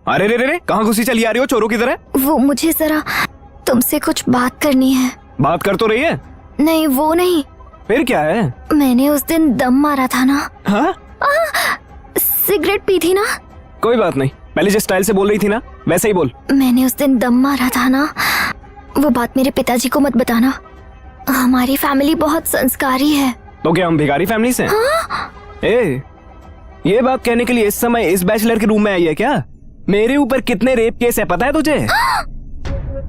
अरे रे रे रे, कहाँ घुसी चली आ रही हो चोरों की तरह? वो मुझे जरा तुमसे कुछ बात करनी है। बात कर तो रही है। नहीं वो नहीं, फिर क्या है? मैंने उस दिन दम मारा था ना। हाँ? सिगरेट पी थी ना। कोई बात नहीं, पहले जिस स्टाइल से बोल रही थी ना वैसे ही बोल। मैंने उस दिन दम मारा था ना, वो बात मेरे पिताजी को मत बताना। हमारी फैमिली बहुत संस्कारी है। तो क्या हम भिखारी फैमिली से हैं? हाँ? ये बात कहने के लिए इस समय इस बैचलर के रूम में आई है क्या? मेरे ऊपर कितने रेप केस है पता है तुझे?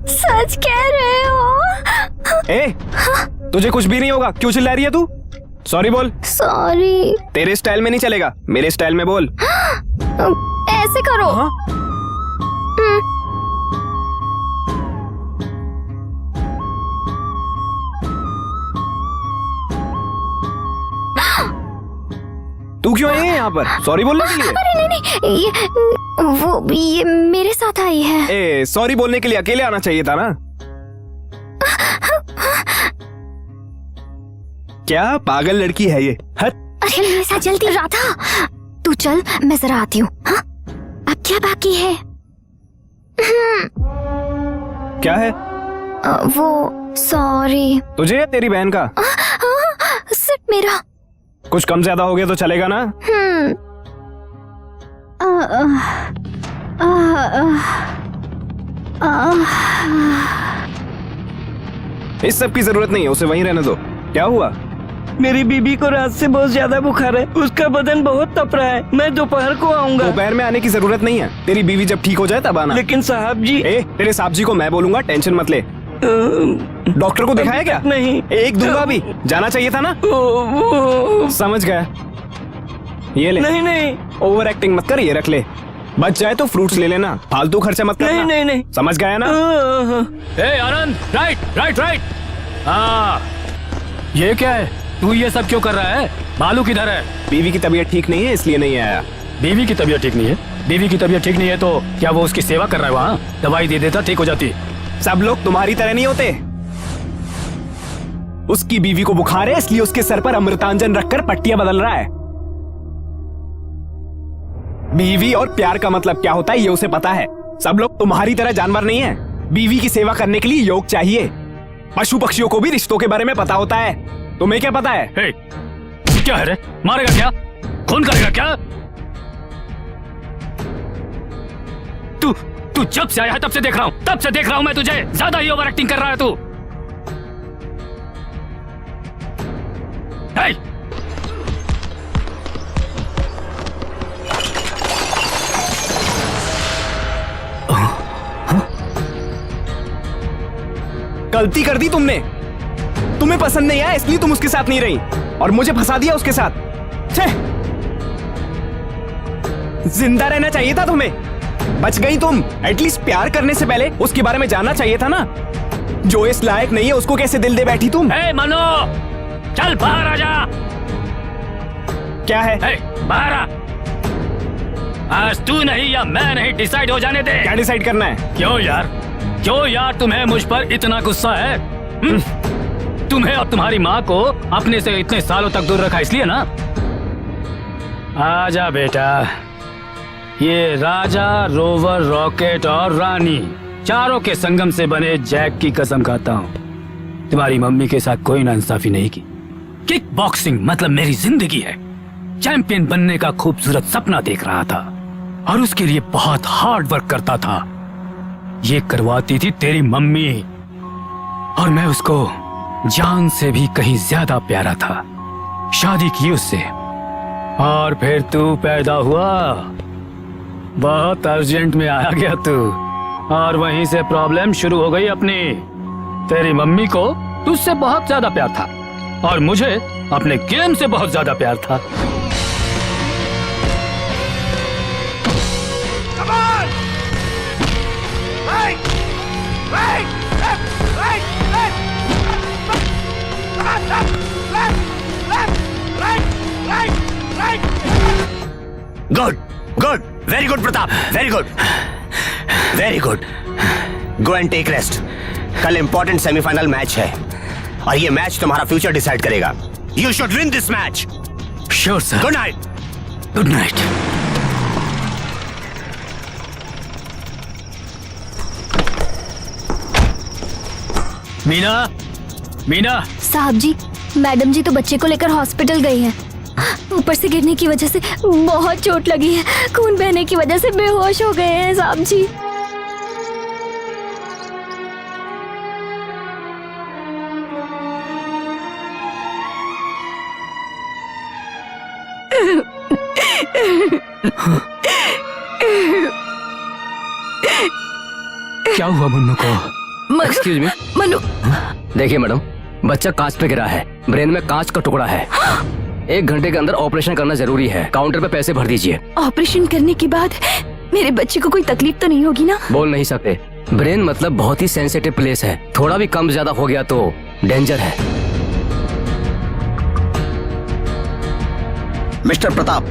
सच कह रहे हो? तुझे कुछ भी नहीं होगा, क्यों चिल्ला रही है तू? सॉरी बोल। सॉरी। तेरे स्टाइल में नहीं चलेगा, मेरे स्टाइल में बोल। ऐसे करो। हाँ? तू क्यों आई है यहाँ पर? सॉरी बोलने के लिए? अरे नहीं, ये मेरे साथ आई है। सॉरी बोलने के लिए अकेले आना चाहिए था ना। क्या पागल लड़की है ये? हट। अरे मेरे साथ जल्दी राधा, तू चल मैं जरा आती हूँ। हाँ? अब क्या बाकी है? क्या है? वो सॉरी। तुझे या तेरी बहन का? सिर्फ मेरा। कुछ कम ज्यादा हो गया तो चलेगा ना? इस सब की जरूरत नहीं है, उसे वहीं रहने दो। क्या हुआ? मेरी बीबी को रात से बहुत ज्यादा बुखार है, उसका बदन बहुत तप रहा है। मैं दोपहर को आऊंगा। दोपहर में आने की जरूरत नहीं है, तेरी बीवी जब ठीक हो जाए तब आना। लेकिन साहब जी। तेरे साहब जी को मैं बोलूंगा, टेंशन मत ले। डॉक्टर को दिखाया क्या? नहीं। एक दूंगा भी, जाना चाहिए था ना। समझ गया, ये ले। नहीं ओवर एक्टिंग मत कर, ये रख ले। बच जाए तो फ्रूट्स ले लेना, फालतू खर्चा मत करना। नहीं समझ गया ना? आनंद, राइट। हाँ, ये क्या है? तू ये सब क्यों कर रहा है? बालू किधर है? बीवी की तबीयत ठीक नहीं है इसलिए नहीं आया। बीवी की तबीयत ठीक नहीं है? बीवी की तबीयत ठीक नहीं है तो क्या वो उसकी सेवा कर रहा है वहाँ? दवाई दे देता, ठीक हो जाती। सब लोग तुम्हारी तरह नहीं होते। उसकी बीवी को बुखार है इसलिए उसके सर पर अमृतांजन रखकर पट्टियां बदल रहा है। बीवी और प्यार का मतलब क्या होता है ये उसे पता है। सब लोग तुम्हारी तरह जानवर नहीं है। बीवी की सेवा करने के लिए योग चाहिए। पशु पक्षियों को भी रिश्तों के बारे में पता होता है। तुम्हें क्या पता है? क्या है रे? मारेगा क्या? खून करेगा क्या? तू जब से आया है तब से देख रहा हूं मैं तुझे। ज्यादा ही ओवर एक्टिंग कर रहा है तू। गलती कर दी तुमने। तुम्हें पसंद नहीं आया इसलिए तुम उसके साथ नहीं रही और मुझे फंसा दिया उसके साथ। जिंदा रहना चाहिए था तुम्हें। बच गई तुम। एटलीस्ट प्यार करने से पहले उसके बारे में जानना चाहिए था ना। जो इस लायक नहीं है उसको कैसे दिल दे बैठी तुम? मनो, चल बाहर आ जा। क्या है? बाहर आ। आज तू नहीं या मैं नहीं, डिसाइड हो जाने दे। क्या डिसाइड करना है? क्यों यार तुम्हें मुझ पर इतना गुस्सा है? तुम्हें और तुम्हारी माँ को अपने से इतने सालों तक दूर रखा इसलिए ना? आजा बेटा, ये राजा, रोवर, रॉकेट और रानी चारों के संगम से बने जैक की कसम खाता हूँ, तुम्हारी मम्मी के साथ कोई नाइंसाफी नहीं की। किक बॉक्सिंग मतलब मेरी जिंदगी है। चैंपियन बनने का खूबसूरत सपना देख रहा था और उसके लिए बहुत हार्ड वर्क करता था। ये करवाती थी तेरी मम्मी और मैं उसको जान से भी कहीं ज्यादा प्यारा था। शादी की उससे और फिर तू पैदा हुआ। बहुत अर्जेंट में आया गया तू और वहीं से प्रॉब्लम शुरू हो गई अपनी। तेरी मम्मी को तुझसे बहुत ज्यादा प्यार था और मुझे अपने गेम से बहुत ज्यादा प्यार था। Good, very good Pratap, very good. Go and take rest. कल इंपॉर्टेंट सेमीफाइनल मैच है और ये मैच तुम्हारा फ्यूचर डिसाइड करेगा। You should win this match. Sure sir. Good night. Good night. Meena, Meena, साहब जी, मैडम जी तो बच्चे को लेकर हॉस्पिटल गई हैं। ऊपर से गिरने की वजह से बहुत चोट लगी है। खून बहने की वजह से बेहोश हो गए हैं साहब जी। क्या हुआ मुन्नू को? Excuse me. मनु, देखिए मैडम, बच्चा कांच पे गिरा है, ब्रेन में कांच का टुकड़ा है। 1 घंटे के अंदर ऑपरेशन करना जरूरी है। काउंटर पे पैसे भर दीजिए। ऑपरेशन करने के बाद मेरे बच्चे को कोई तकलीफ तो नहीं होगी ना? बोल नहीं सकते। ब्रेन मतलब बहुत ही सेंसिटिव प्लेस है। थोड़ा भी कम ज्यादा हो गया तो डेंजर है। Mister Pratap,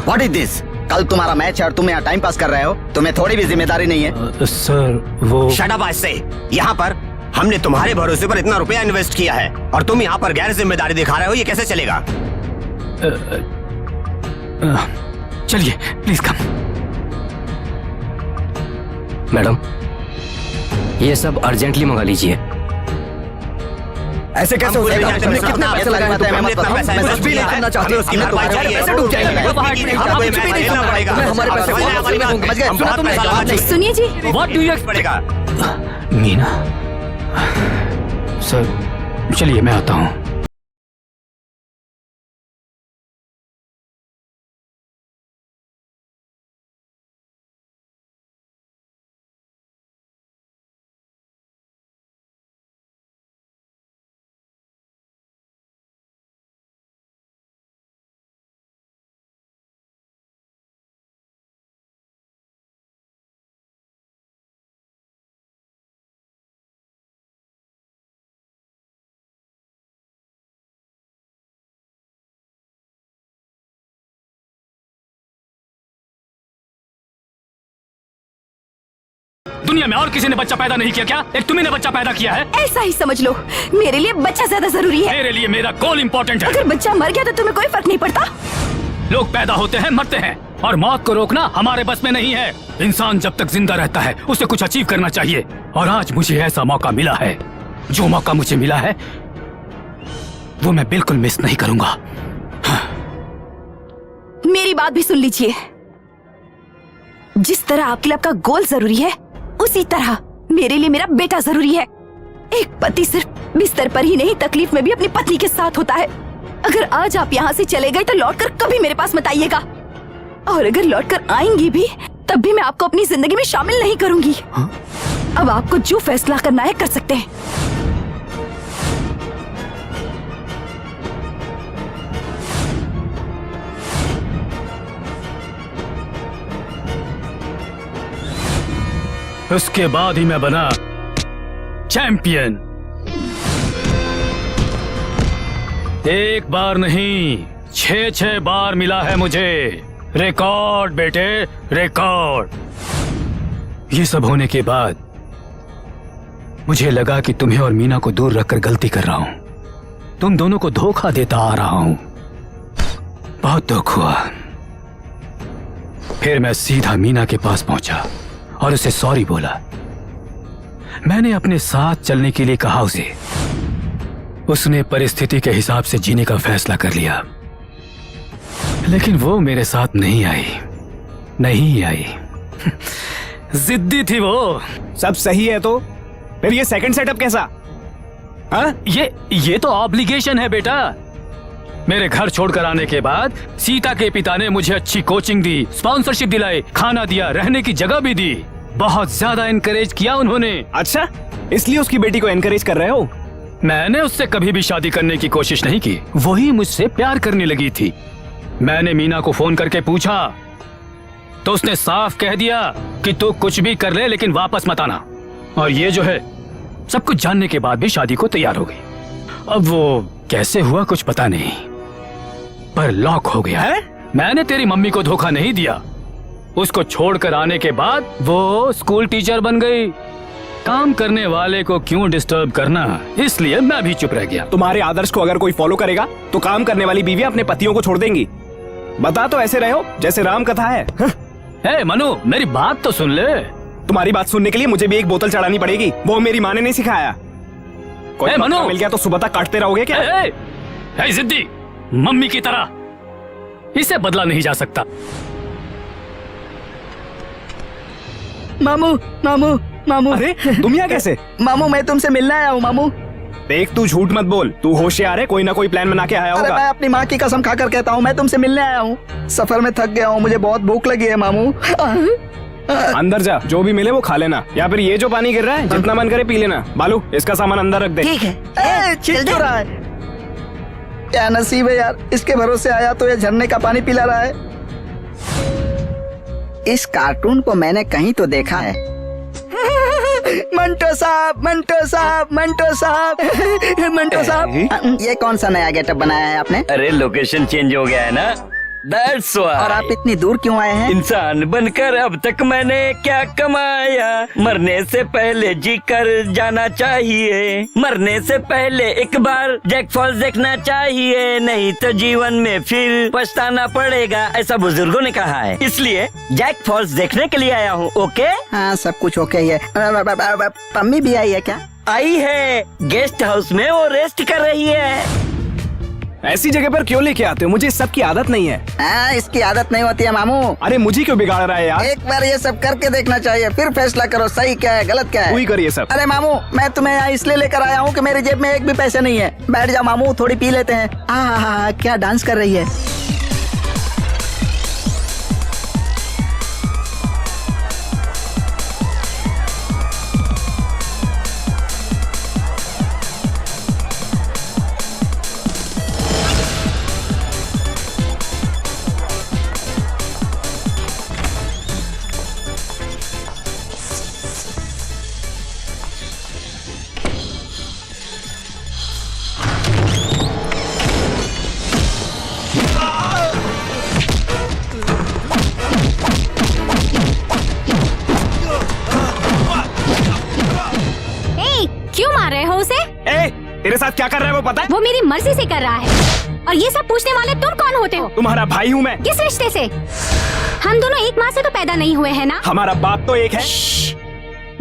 what is this? कल तुम्हारा मैच है और तुम यहाँ टाइम पास कर रहे हो। तुम्हें थोड़ी भी जिम्मेदारी नहीं है। सर वो शट अप आज से। यहाँ पर हमने तुम्हारे भरोसे पर इतना रुपया इन्वेस्ट किया है और तुम यहाँ पर गैर जिम्मेदारी दिखा रहे हो, ये कैसे चलेगा? चलिए प्लीज कम। मैडम, ये सब अर्जेंटली मंगा लीजिए। ऐसे कैसे हो जाएगा? तुमने कितना पैसा लगाया था? हमने इतना पैसा कुछ भी नहीं करना चाहते। उसकी हमने भरपाई तुम्हारे चाहिए। पैसे डूब जाएंगे। हमारे पैसे समझ गए? सुना तुमने? सुनिए जी, व्हाट डू यू पड़ेगा। मीना, सर चलिए मैं आता हूँ। दुनिया में और किसी ने बच्चा पैदा नहीं किया क्या? एक तुम्ही ने बच्चा पैदा किया है। ऐसा ही समझ लो। मेरे लिए बच्चा ज्यादा जरूरी है। मेरे लिए मेरा गोल इम्पोर्टेंट है। अगर बच्चा मर गया तो तुम्हें कोई फर्क नहीं पड़ता। लोग पैदा होते हैं, मरते हैं, और मौत को रोकना हमारे बस में नहीं है। इंसान जब तक जिंदा रहता है उसे कुछ अचीव करना चाहिए, और आज मुझे ऐसा मौका मिला है। जो मौका मुझे मिला है वो मैं बिल्कुल मिस नहीं करूंगा। मेरी बात भी सुन लीजिए। जिस तरह आपके लिए आपका गोल जरूरी है, उसी तरह मेरे लिए मेरा बेटा जरूरी है। एक पति सिर्फ बिस्तर पर ही नहीं, तकलीफ में भी अपनी पत्नी के साथ होता है। अगर आज आप यहाँ से चले गए तो लौटकर कभी मेरे पास मत आइएगा, और अगर लौटकर आएंगी भी तब भी मैं आपको अपनी जिंदगी में शामिल नहीं करूंगी। अब आपको जो फैसला करना है कर सकते हैं। उसके बाद ही मैं बना चैंपियन। एक बार नहीं, 6 बार मिला है मुझे रिकॉर्ड बेटे, रिकॉर्ड। ये सब होने के बाद मुझे लगा कि तुम्हें और मीना को दूर रखकर गलती कर रहा हूं। तुम दोनों को धोखा देता आ रहा हूं। बहुत दुख हुआ। फिर मैं सीधा मीना के पास पहुंचा और उसे सॉरी बोला। मैंने अपने साथ चलने के लिए कहा उसे। उसने परिस्थिति के हिसाब से जीने का फैसला कर लिया, लेकिन वो मेरे साथ नहीं आई। जिद्दी थी वो। सब सही है तो फिर ये सेकंड सेटअप कैसा? हाँ? ये तो ऑब्लिगेशन है बेटा। मेरे घर छोड़कर आने के बाद सीता के पिता ने मुझे अच्छी कोचिंग दी, स्पॉन्सरशिप दिलाई, खाना दिया, रहने की जगह भी दी। बहुत ज्यादा एनकरेज किया उन्होंने। अच्छा, इसलिए उसकी बेटी को एनकरेज कर रहे हो? मैंने उससे कभी भी शादी करने की कोशिश नहीं की, वही मुझसे प्यार करने लगी थी। मैंने मीना को फोन करके पूछा तो उसने साफ कह दिया कि तू कुछ भी कर ले लेकिन वापस मत आना। और ये जो है, सब कुछ जानने के बाद भी शादी को तैयार हो गई। अब वो कैसे हुआ कुछ पता नहीं, पर लॉक हो गया है। मैंने तेरी मम्मी को धोखा नहीं दिया। उसको छोड़कर आने के बाद वो स्कूल टीचर बन गई। काम करने वाले को क्यों डिस्टर्ब करना, इसलिए मैं भी चुप रह गया। तुम्हारे आदर्श को अगर कोई फॉलो करेगा तो काम करने वाली बीवियां अपने पतियों को छोड़ देंगी। बता तो ऐसे रहे हो जैसे राम कथा है। हे मनु, मेरी बात तो सुन ले। तुम्हारी बात सुनने के लिए मुझे भी एक बोतल चढ़ानी पड़ेगी। वो मेरी माँ ने नहीं सिखाया। कोई ए, मनु! मौका मिल गया तो सुबह तक काटते रहोगे क्या? ए, ए, ए, जिद्दी मम्मी की तरह इसे बदला नहीं जा सकता। मामू मामू मामू अरे तुम यहाँ कैसे? मामू मैं तुमसे मिलने आया हूँ मामू। देख तू झूठ मत बोल, तू होशियार है, कोई ना कोई प्लान बना के आया अरे होगा। मैं अपनी माँ की कसम खाकर कहता हूँ मैं तुमसे मिलने आया हूँ। सफर में थक गया हूँ, मुझे बहुत भूख लगी है मामू। अंदर जा, जो भी मिले वो खा लेना, या फिर ये जो पानी गिर रहा है जितना मन करे पी लेना। बालू इसका सामान अंदर रख दे। ठीक है। चिल क्यों रहा है? क्या नसीब है यार, इसके भरोसे आया तो ये झरने का पानी पिला रहा है। इस कार्टून को मैंने कहीं तो देखा है। मंटो साहब, मंटो साहब, मंटो साहब, मंटो साहब। ये कौन सा नया गेटअप बनाया है आपने? अरे लोकेशन चेंज हो गया है ना, दैट्स व्हाई। और आप इतनी दूर क्यों आए हैं? इंसान बनकर अब तक मैंने क्या कमाया, मरने से पहले जी कर जाना चाहिए, मरने से पहले एक बार जैक फॉल्स देखना चाहिए, नहीं तो जीवन में फिर पछताना पड़ेगा, ऐसा बुजुर्गों ने कहा है, इसलिए जैक फॉल्स देखने के लिए आया हूँ। ओके? हाँ सब कुछ ओके ही है। पम्मी भी आई है क्या? आई है, गेस्ट हाउस में वो रेस्ट कर रही है। ऐसी जगह पर क्यों लेके आते हो? मुझे इस सब की आदत नहीं है। हाँ इसकी आदत नहीं होती है मामू। अरे मुझे क्यों बिगाड़ रहा है यार? एक बार ये सब करके देखना चाहिए, फिर फैसला करो सही क्या है गलत क्या तू ही है। कर ये सब। अरे मामू मैं तुम्हें यहाँ इसलिए लेकर आया हूँ कि मेरी जेब में एक भी पैसे नहीं है। बैठ जाओ मामू, थोड़ी पी लेते हैं। क्या डांस कर रही है। क्यों मार रहे हो उसे? ए, तेरे साथ क्या कर रहा है वो पता है? वो मेरी मर्जी से कर रहा है। और ये सब पूछने वाले तुम कौन होते हो? तुम्हारा भाई हूँ मैं। किस रिश्ते से? हम दोनों एक माँ से तो पैदा नहीं हुए हैं ना? हमारा बाप तो एक है।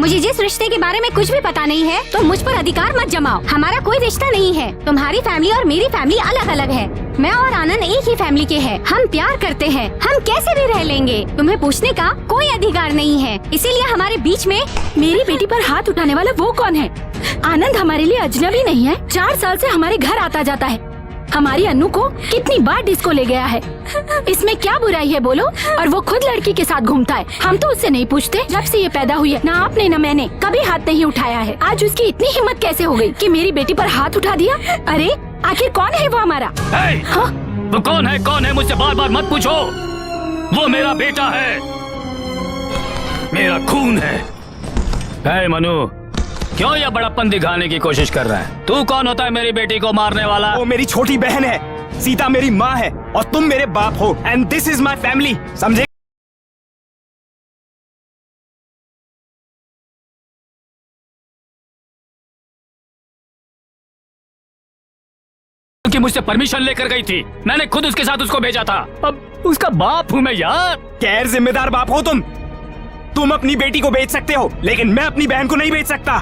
मुझे जिस रिश्ते के बारे में कुछ भी पता नहीं है तो मुझ पर अधिकार मत जमाओ। हमारा कोई रिश्ता नहीं है। तुम्हारी फैमिली और मेरी फैमिली अलग अलग है। मैं और आनंद एक ही फैमिली के हैं। हम प्यार करते हैं, हम कैसे भी रह लेंगे। तुम्हें पूछने का कोई अधिकार नहीं है। इसीलिए हमारे बीच में मेरी बेटी पर हाथ उठाने वाला वो कौन है? आनंद हमारे लिए अजनबी नहीं है। 4 साल से हमारे घर आता जाता है। हमारी अन्नू को कितनी बार डिस्को ले गया है। इसमें क्या बुराई है बोलो? और वो खुद लड़की के साथ घूमता है। हम तो उससे नहीं पूछते। जब से ये पैदा हुई है ना आपने ना मैंने कभी हाथ नहीं उठाया है। आज उसकी इतनी हिम्मत कैसे हो गई कि मेरी बेटी पर हाथ उठा दिया? अरे आखिर कौन है वो हमारा? हाँ? वो कौन है मुझसे बार बार मत पूछो। वो मेरा बेटा है, मेरा खून है। हे मनु, क्यों यह बड़प्पन दिखाने की कोशिश कर रहा है? तू कौन होता है मेरी बेटी को मारने वाला? वो मेरी छोटी बहन है, सीता मेरी माँ है और तुम मेरे बाप हो। And this is my family, समझे? कि मुझसे परमिशन लेकर गई थी, मैंने खुद उसके साथ उसको भेजा था। अब उसका बाप हूँ मैं यार। गैर जिम्मेदार बाप हो तुम। तुम अपनी बेटी को बेच सकते हो लेकिन मैं अपनी बहन को नहीं बेच सकता।